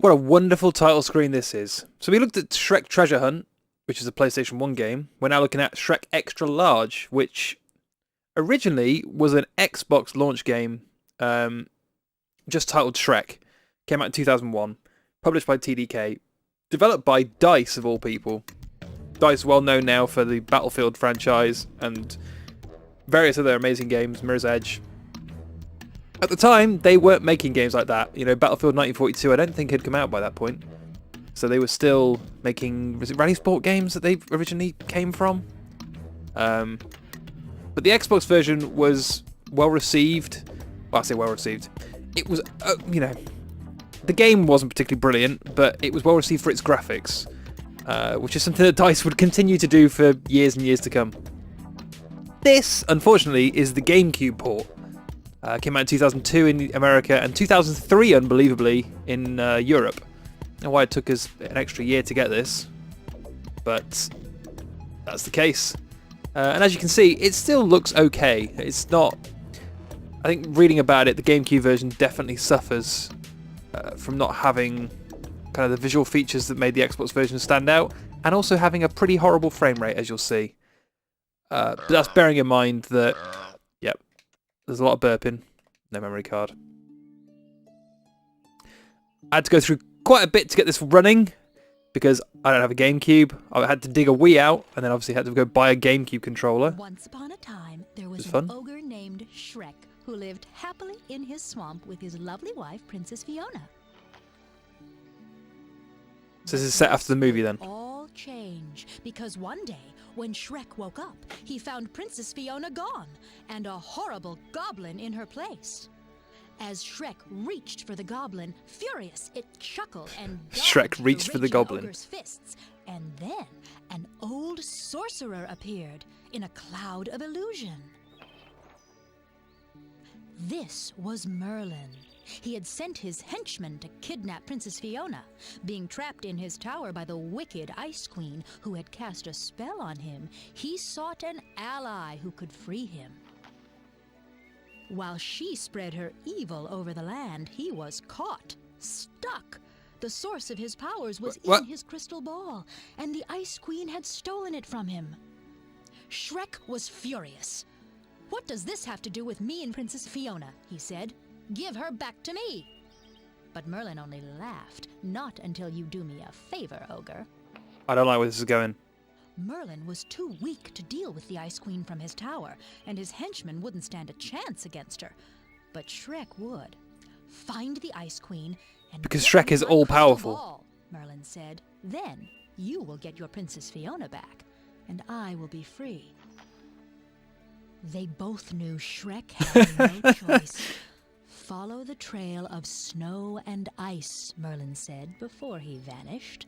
What a wonderful title screen this is. So we looked at Shrek Treasure Hunt, which is a PlayStation 1 game. We're now looking at Shrek Extra Large, which originally was an Xbox launch game, just titled Shrek. Came out in 2001, published by TDK, developed by DICE of all people. DICE well known now for the Battlefield franchise and various other amazing games, Mirror's Edge. At the time, they weren't making games like that. You know, Battlefield 1942, I don't think had come out by that point. So they were still making, was it Rally Sport games that they originally came from? But the Xbox version was well received. Well, I say well received. It was, the game wasn't particularly brilliant, but it was well received for its graphics, which is something that DICE would continue to do for years and years to come. This, unfortunately, is the Gamecube port. Came out in 2002 in America and 2003, unbelievably, in Europe. I don't know why it took us an extra year to get this, but that's the case. And as you can see, it still looks okay. It's not... I think reading about it, the GameCube version definitely suffers from not having kind of the visual features that made the Xbox version stand out, and also having a pretty horrible frame rate, as you'll see. But that's bearing in mind that, yep, there's a lot of burping, no memory card. I had to go through quite a bit to get this running, because I don't have a GameCube. I had to dig a Wii out, and then obviously had to go buy a GameCube controller. Once upon a time, there was fun. an ogre named Shrek who lived happily in his swamp with his lovely wife, Princess Fiona. So this is set after the movie then. All change because one day, when Shrek woke up, he found Princess Fiona gone and a horrible goblin in her place. As Shrek reached for the goblin, furious, it chuckled and Shrek dodged reached for the raging goblin. ogre's fists, and then an old sorcerer appeared in a cloud of illusion. This was Merlin. He had sent his henchmen to kidnap Princess Fiona. Being trapped in his tower by the wicked Ice Queen, who had cast a spell on him, he sought an ally who could free him. While she spread her evil over the land, he was caught, stuck. The source of his powers was What? in his crystal ball, and the Ice Queen had stolen it from him. Shrek was furious. "What does this have to do with me and Princess Fiona?" he said. "Give her back to me." But Merlin only laughed. "Not until you do me a favor, Ogre." I don't like where this is going. Merlin was too weak to deal with the Ice Queen from his tower, and his henchmen wouldn't stand a chance against her. But Shrek would. "Find the Ice Queen and Because get Shrek me is my all-powerful. crystal ball," Merlin said. "Then you will get your Princess Fiona back, and I will be free." They both knew Shrek had no choice. "Follow the trail of snow and ice," Merlin said before he vanished.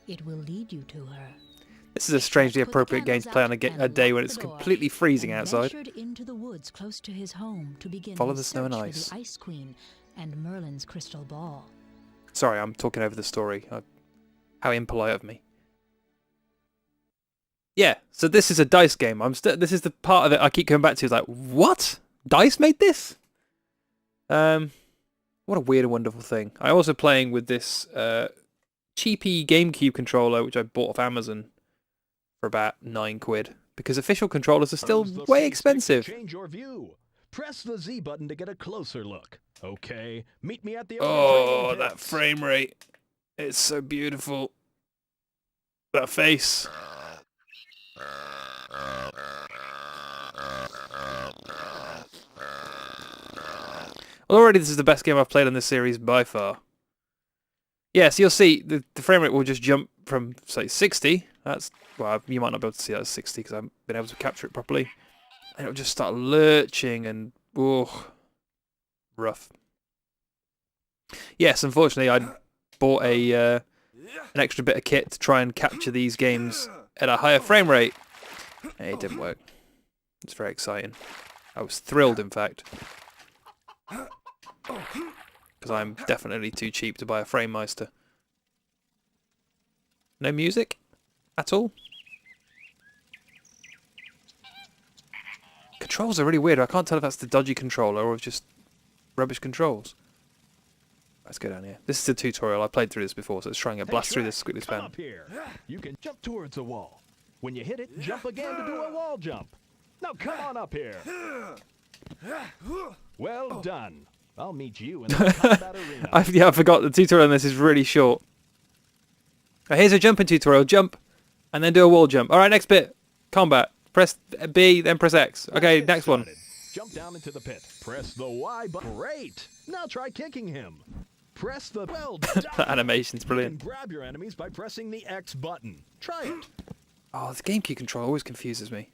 "It will lead you to her." This is a strangely Shrek put the appropriate game to candles play on out a and day when locked it's the door completely freezing and outside. ventured into the woods close to his home to begin Follow his the snow and search ice. for the Ice Queen and Merlin's crystal ball. Sorry, I'm talking over the story. How impolite of me. Yeah, so this is a DICE game. This is the part of it I keep coming back to. Is like, what? DICE made this? What a weird and wonderful thing. I'm also playing with this cheapy GameCube controller, which I bought off Amazon for about £9, because official controllers are still Use the way C stick to expensive. Change your view. Press the Z button to get a closer look. Okay, meet me at the Oh, training that pits. frame rate. It's so beautiful. That face. Well, already this is the best game I've played on this series by far. Yeah, so you'll see the frame rate will just jump from, say, 60. That's, well, you might not be able to see that as 60 because I haven't been able to capture it properly. And it'll just start lurching and, oh, rough. Yes, unfortunately, I bought an extra bit of kit to try and capture these games at a higher frame rate. And it didn't work. It's very exciting. I was thrilled, in fact. Because I'm definitely too cheap to buy a Frame Meister. No music at all. Controls are really weird. I can't tell if that's the dodgy controller or just rubbish controls. Let's go down here. This is a tutorial. I played through this before, so let's try and get blast through this as quickly as Come can. up here. You can jump towards a wall. When you hit it, jump again to do a wall jump. Now come on up here. Well done. I'll meet you in the combat arena. I forgot the tutorial on this is really short. Here's a jumping tutorial. Jump, and then do a wall jump. All right, next bit. Combat. Press B, then press X. Okay, Get next one. started. Jump down into the pit. Press the Y button. Great. Now try kicking him. Press the well done. That animation's You brilliant. can grab your enemies by pressing the X button. Try it. Oh, this GameCube controller always confuses me.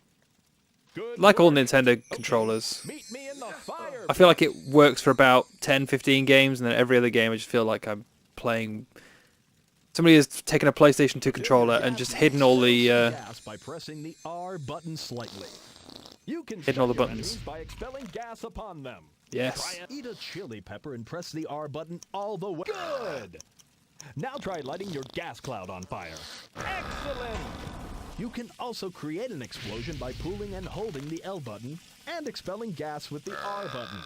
Good Like all work. Nintendo controllers, Meet me in the fire. I feel like it works for about 10, 15 games, and then every other game I just feel like I'm playing... Somebody has taken a PlayStation 2 controller and just hidden all the... gas by pressing the R button slightly. You can Hidden all the shut your buttons. enemies by expelling gas upon them. Yes. Try and eat a chili pepper and press the R button all the way. Good. Now try lighting your gas cloud on fire. Excellent. You can also create an explosion by pulling and holding the L button and expelling gas with the R button.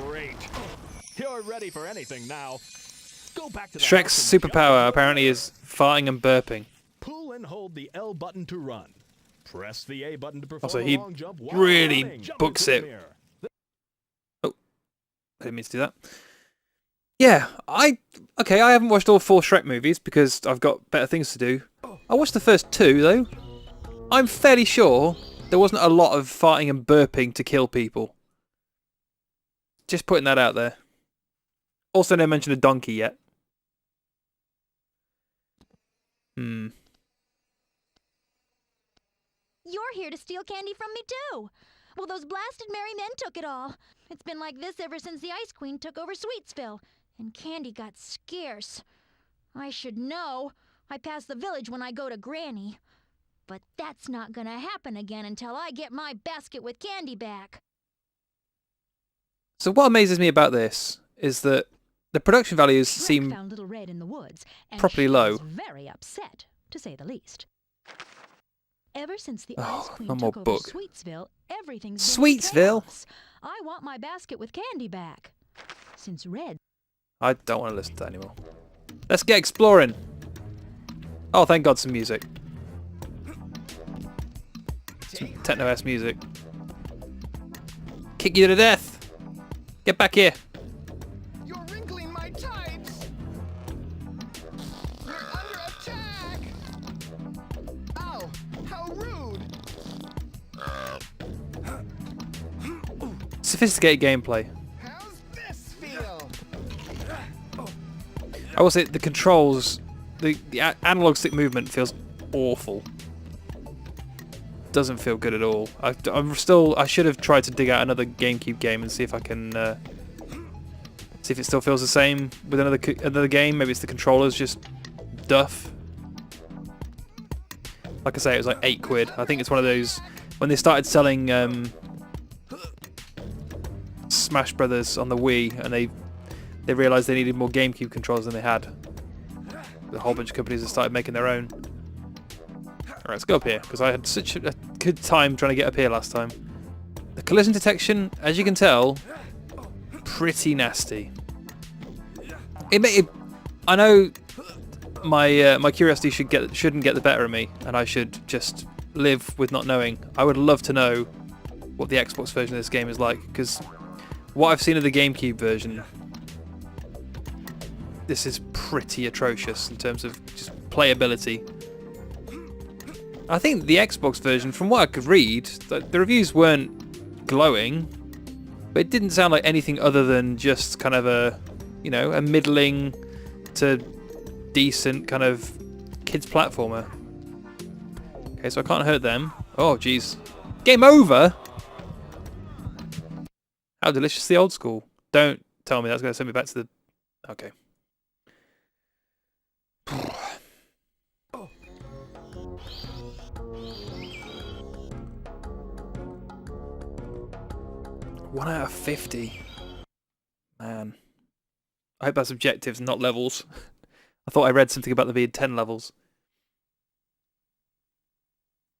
Great. You're ready for anything now. Go back to the Shrek's house and jump superpower over apparently is farting and burping. Pull and hold the L button to run. Press the A button to perform Also, a he long jump while really running. Jump books into it. the mirror. I didn't mean to do that. Yeah, I haven't watched all 4 Shrek movies because I've got better things to do. I watched the first 2 though. I'm fairly sure there wasn't a lot of farting and burping to kill people. Just putting that out there. Also, no mention of donkey yet. You're here to steal candy from me too. Well, those blasted merry men took it all. It's been like this ever since the Ice Queen took over Sweetsville, and candy got scarce. I should know. I pass the village when I go to Granny. But that's not gonna happen again until I get my basket with candy back. So what amazes me about this is that the production values Shrek seem found Little Red in the woods, and properly she low. was very upset, to say the least. Ever since the Oh, Ice Queen one more took over book. Sweetsville, everything's Sweetsville? been chaos. I want my basket with candy back. Since Red... I don't want to listen to that anymore. Let's get exploring. Oh, thank God, some music. Some techno-ass music. Kick you to death. Get back here. You're wrinkling my tights! You're under attack! Ow! How rude! Sophisticated gameplay. How's this feel? I will say the controls, the analog stick movement feels awful. Doesn't feel good at all. I should have tried to dig out another GameCube game and see if I can see if it still feels the same with another game. Maybe it's the controllers just duff. Like I say, it was like £8. I think it's one of those when they started selling Smash Brothers on the Wii, and they realised they needed more GameCube controllers than they had. A whole bunch of companies have started making their own. Alright, let's go up here, because I had such a good time trying to get up here last time. The collision detection, as you can tell, pretty nasty. I know my curiosity shouldn't get the better of me, and I should just live with not knowing. I would love to know what the Xbox version of this game is like, because what I've seen of the GameCube version, this is pretty atrocious in terms of just playability. I think the Xbox version, from what I could read, the reviews weren't glowing, but it didn't sound like anything other than just kind of a middling to decent kind of kids platformer. Okay, so I can't hurt them. Oh, jeez. Game over? How delicious the old school. Don't tell me that's going to send me back to the... Okay. One out of 50. Man. I hope that's objectives, not levels. I thought I read something about there being 10 levels.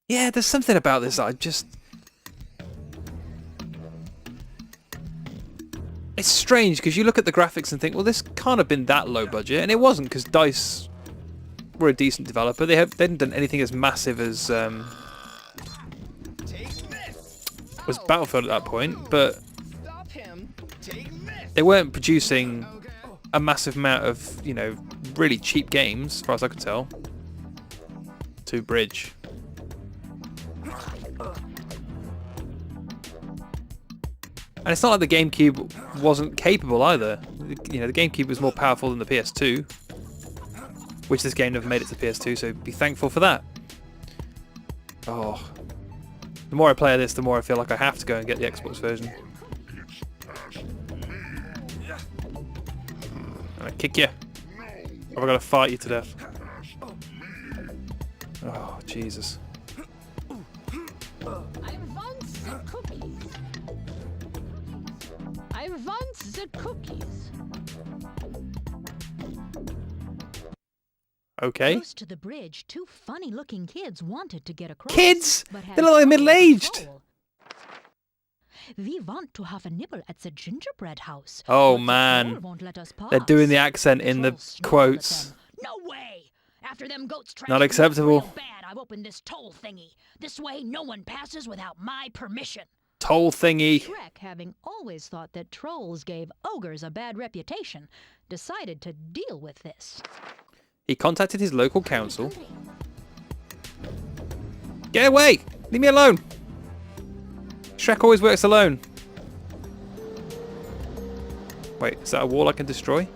Yeah, there's something about this that I just... It's strange because you look at the graphics and think, well, this can't have been that low budget, and it wasn't because DICE were a decent developer. They hadn't done anything as massive as was Battlefield at that point, but Stop him. Take this. they weren't producing a massive amount of, you know, really cheap games, as far as I could tell. To bridge. And it's not like the GameCube wasn't capable either. You know, the GameCube was more powerful than the PS2, which this game never made it to PS2, so be thankful for that. Oh. The more I play this, the more I feel like I have to go and get the Xbox version. I'm gonna kick you. Or I'm gonna fight you to death. Oh, Jesus. I want the cookies. I want the cookies. Okay. Close to the bridge, two funny-looking kids wanted to get across. Kids? But had They look like trouble with the middle-aged. pole. We want to have a nibble at the gingerbread house. Oh, but the man. troll won't let us pass. They're doing the accent in the Troll snarled at quotes. them. No way! After them goats Not trashed me up acceptable. real bad, I've opened this toll thingy. This way, no one passes without my permission. Toll thingy. Shrek, having always thought that trolls gave ogres a bad reputation, decided to deal with this. He contacted his local council. Get away! Leave me alone! Shrek always works alone. Wait, is that a wall I can destroy?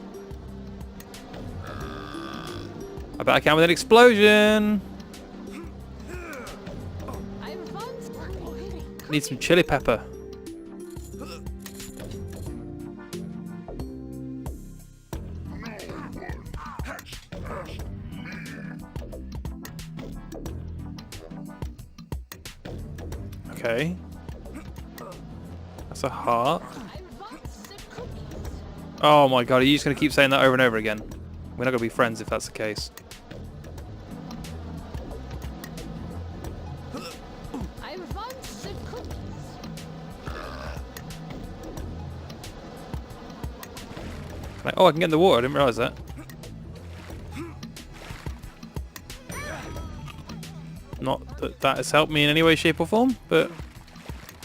I bet I can with an explosion! Need some chili pepper. Okay. That's a heart. Oh my god, are you just going to keep saying that over and over again? We're not going to be friends if that's the case. Oh, I can get in the water. I didn't realise that. Not that that has helped me in any way, shape or form, but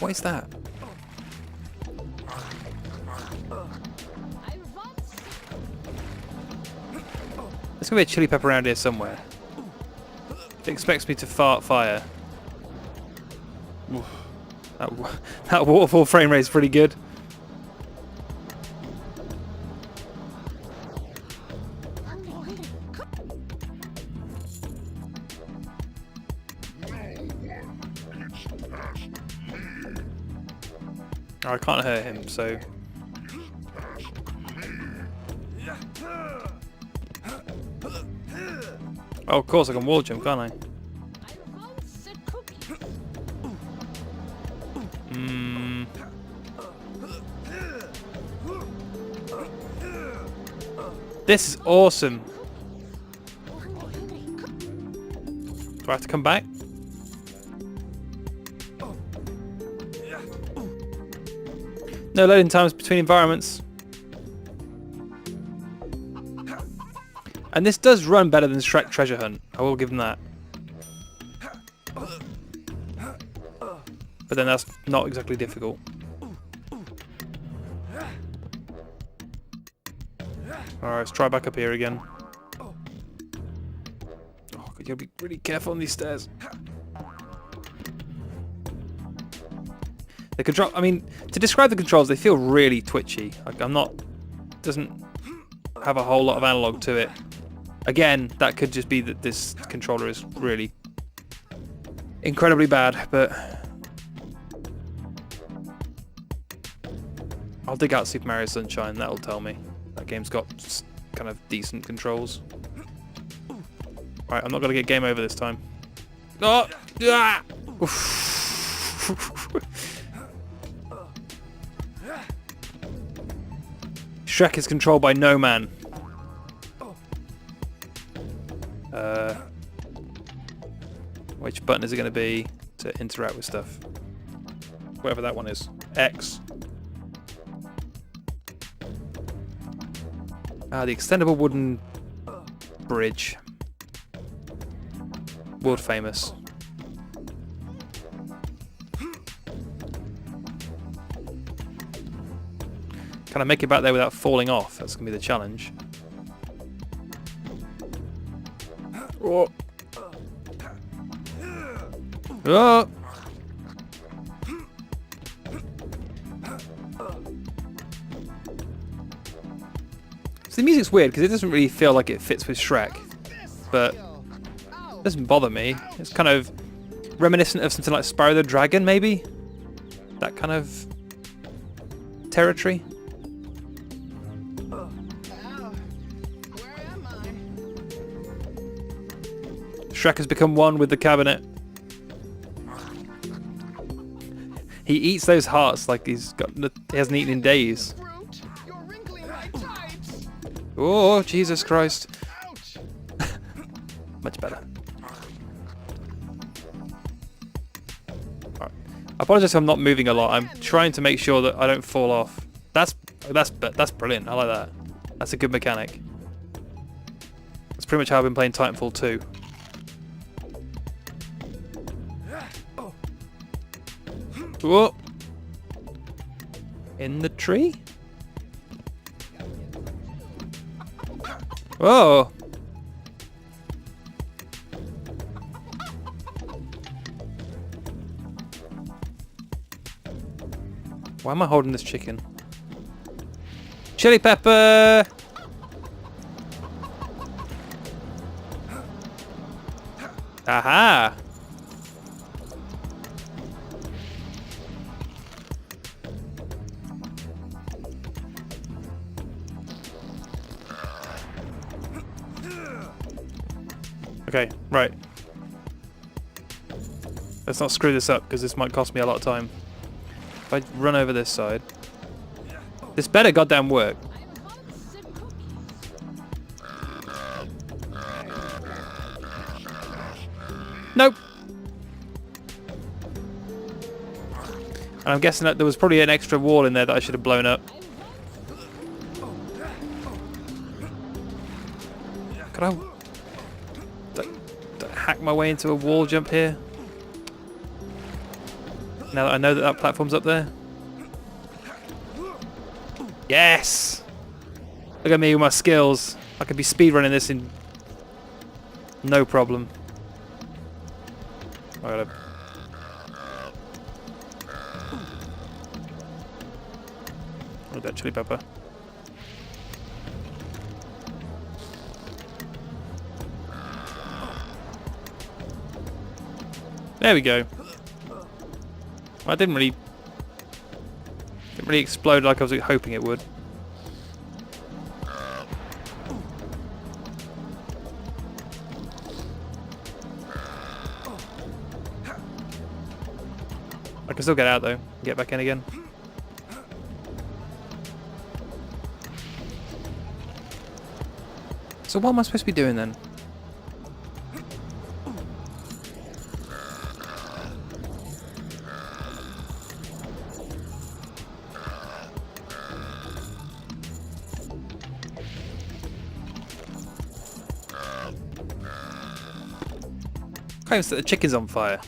what is that? There's going to be a chili pepper around here somewhere. It expects me to fart fire. Oof. That waterfall frame rate is pretty good. I can't hurt him, so... Oh, of course I can wall jump, can't I? This is awesome. Do I have to come back? No loading times between environments. And this does run better than Shrek Treasure Hunt. I will give them that. But then that's not exactly difficult. Alright, let's try back up here again. Oh, you gotta be really careful on these stairs. The control, I mean, to describe the controls, they feel really twitchy. Like, doesn't have a whole lot of analog to it. Again, that could just be that this controller is really incredibly bad, but I'll dig out Super Mario Sunshine, that'll tell me. That game's got kind of decent controls. Right, I'm not going to get game over this time. Oh! Ah! Shrek is controlled by no man. Which button is it going to be to interact with stuff? Whatever that one is. X. Ah, the extendable wooden bridge. World famous. Can I make it back there without falling off? That's going to be the challenge. Oh. Oh. So the music's weird because it doesn't really feel like it fits with Shrek, but it doesn't bother me. It's kind of reminiscent of something like Spyro the Dragon, maybe? That kind of territory. Shrek has become one with the cabinet. He eats those hearts like he hasn't eaten in days. Oh, Jesus Christ. Much better. Right. I apologize if I'm not moving a lot. I'm trying to make sure that I don't fall off. That's brilliant. I like that. That's a good mechanic. That's pretty much how I've been playing Titanfall 2. Whoa! In the tree? Whoa! Why am I holding this chicken? Chili pepper! Aha! Okay, right. Let's not screw this up because this might cost me a lot of time. If I run over this side. This better goddamn work. Nope. And I'm guessing that there was probably an extra wall in there that I should have blown up. Could I hack my way into a wall jump here? Now that I know that that platform's up there. Yes! Look at me with my skills. I could be speedrunning this in no problem. I gotta... Oh, that chili pepper. There we go. I didn't really explode like I was hoping it would. I can still get out though. Get back in again. So what am I supposed to be doing then? Can't even set the chickens on fire.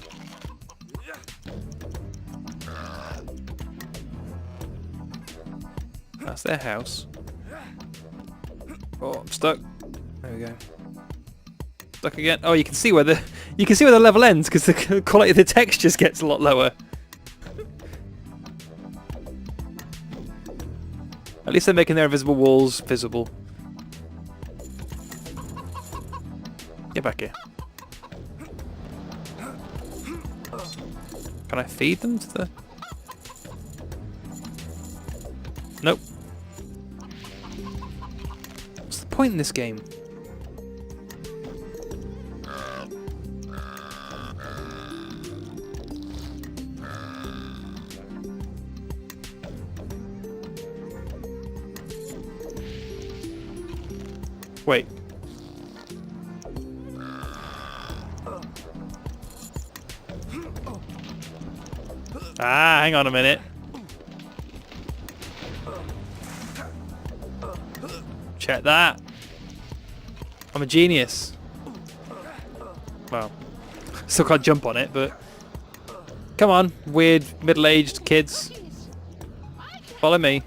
That's their house. Oh, I'm stuck. There we go. Stuck again. Oh, you can see where the level ends because the quality of the textures gets a lot lower. At least they're making their invisible walls visible. Get back here. Can I feed them to the... Nope. What's the point in this game? Wait. Ah, hang on a minute. Check that. I'm a genius. Well, still can't jump on it, but come on, weird middle-aged kids. Follow me.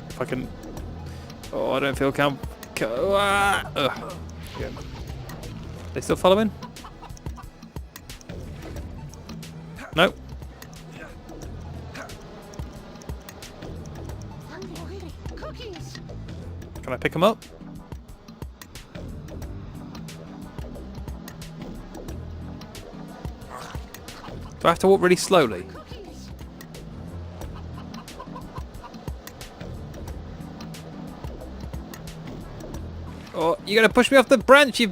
If I can. Oh, I don't feel yeah. They still following? Nope. Can I pick them up? Do I have to walk really slowly? Oh, you're gonna push me off the branch, you...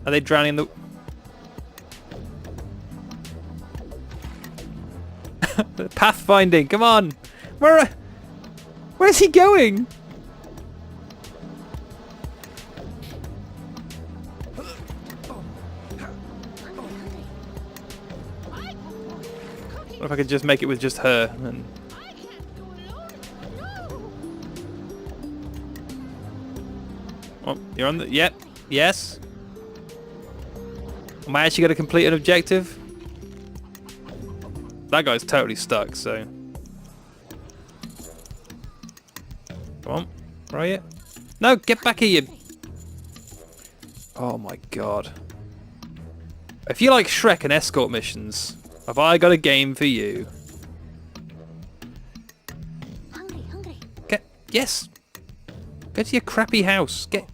Are they drowning the... Pathfinding, come on! Where's he going? What if I could just make it with just her? And... Oh, you're on the... Yep. Yes. Am I actually going to complete an objective? That guy's totally stuck, so... Come on. Where are you? No, get back here, you... Oh my god. If you like Shrek and escort missions, have I got a game for you? Hungry. Get... Yes! Go to your crappy house. Get...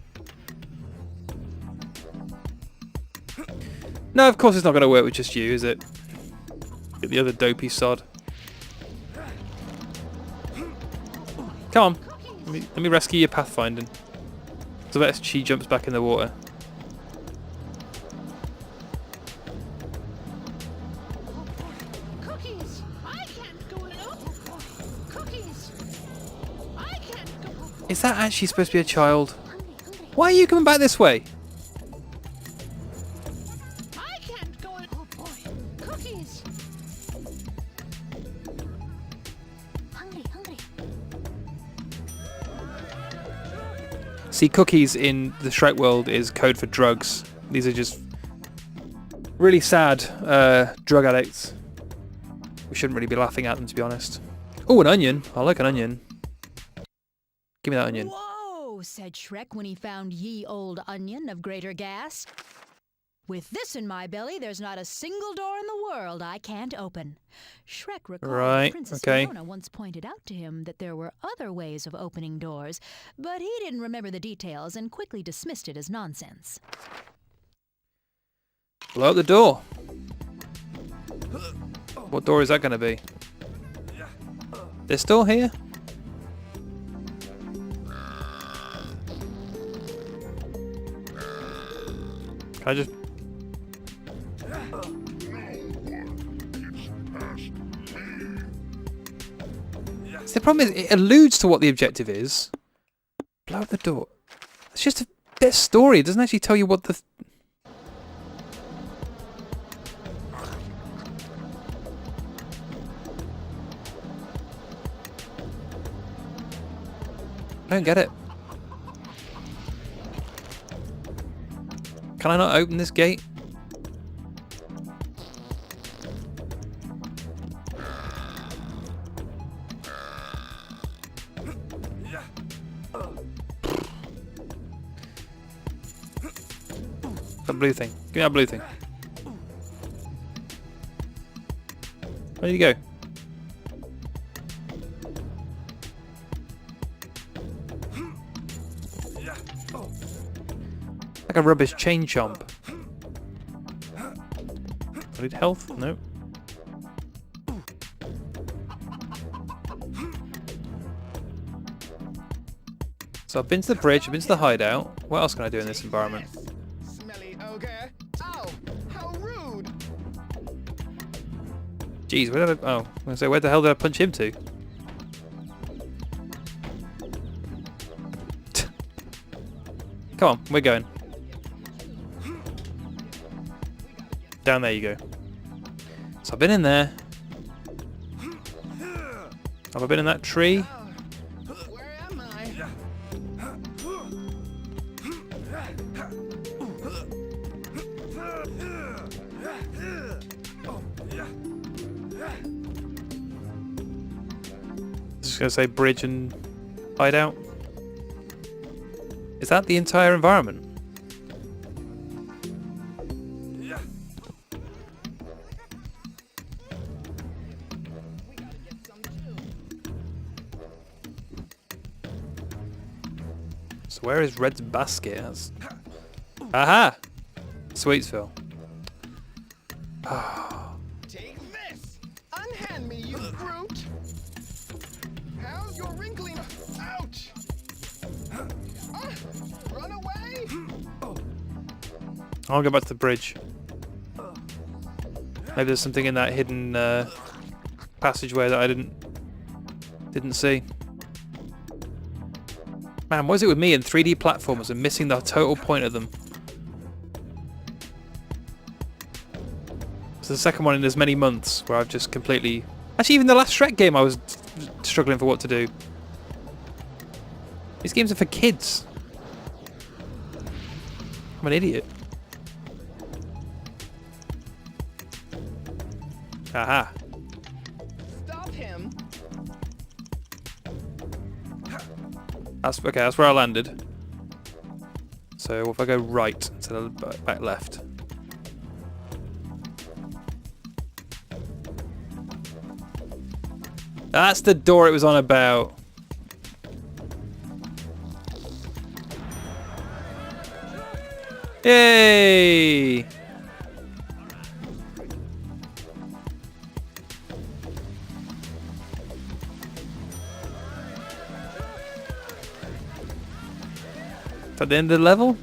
No, of course it's not going to work with just you, is it? Get the other dopey sod. Come on. Let me rescue your pathfinding. So that she jumps back in the water. Cookies! I can't go alone! Cookies! I can't go... Is that actually supposed to be a child? Why are you coming back this way? I can't go alone! Oh boy! Cookies! Hungry. See, cookies in the Shrek world is code for drugs. These are just really sad drug addicts. We shouldn't really be laughing at them, to be honest. Oh, an onion. I like an onion. Give me that onion. Whoa, said Shrek when he found ye old onion of greater gas. With this in my belly, there's not a single door in the world I can't open. Shrek recalled Right, Princess okay. Fiona once pointed out to him that there were other ways of opening doors, but he didn't remember the details and quickly dismissed it as nonsense. Blow up the door. What door is that going to be? This door here? Can I just... See, the problem is it alludes to what the objective is. Blow up the door. It's just a bit of story. It doesn't actually tell you what the... I don't get it. Can I not open this gate? That blue thing. Give me that blue thing. Where did you go? Like a rubbish chain chomp. I need health? No. So I've been to the bridge, I've been to the hideout. What else can I do in this environment? Smelly ogre. Oh, how rude. Jeez, where did I... Oh, I was gonna say, where the hell did I punch him to? Come on, we're going. Down there you go. So I've been in there. Have I been in that tree? Where am I? Just gonna say bridge and hideout. Is that the entire environment? So where is Red's basket? That's... Aha! Sweetsville. Take this! Unhand me, you brute! How's your wrinkling? Ouch! Run away! I'll go back to the bridge. Maybe there's something in that hidden passageway that I didn't see. Man, what is it with me and 3D platformers and missing the total point of them? It's the second one in as many months where I've just completely... Actually, even the last Shrek game I was struggling for what to do. These games are for kids. I'm an idiot. Aha. Stop him! That's okay, that's where I landed. So if I go right instead of back left. That's the door it was on about. Yay! At the end of the level?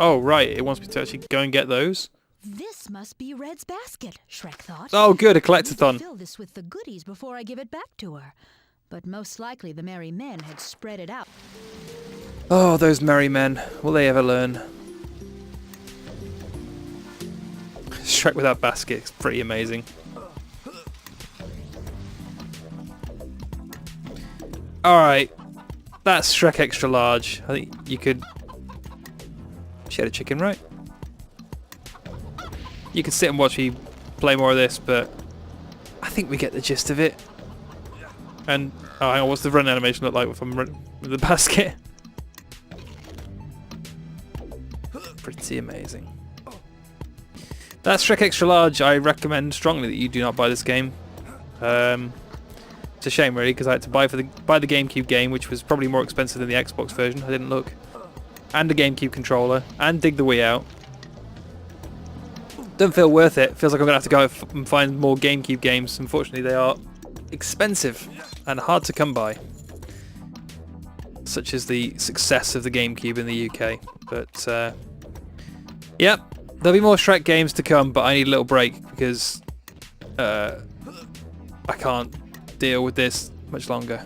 Oh, right. It wants me to actually go and get those. This must be Red's basket, Shrek thought. Oh, good. A I need to collectathon. fill this with the goodies before I give it back to her. But most likely the merry men had spread it out. Oh, those merry men. Will they ever learn? Shrek with that basket is pretty amazing. Alright. That's Shrek extra large. I think you could... She had a chicken, right? You could sit and watch me play more of this, but I think we get the gist of it. And, oh, hang on, what's the run animation look like if I'm with the basket? Pretty amazing. That's Shrek Extra Large. I recommend strongly that you do not buy this game. It's a shame, really, because I had to buy the GameCube game, which was probably more expensive than the Xbox version. I didn't look. And a GameCube controller, and dig the Wii out. Doesn't feel worth it. Feels like I'm going to have to go and find more GameCube games. Unfortunately, they are expensive and hard to come by. Such as the success of the GameCube in the UK. But, yep. There'll be more Shrek games to come, but I need a little break because I can't deal with this much longer.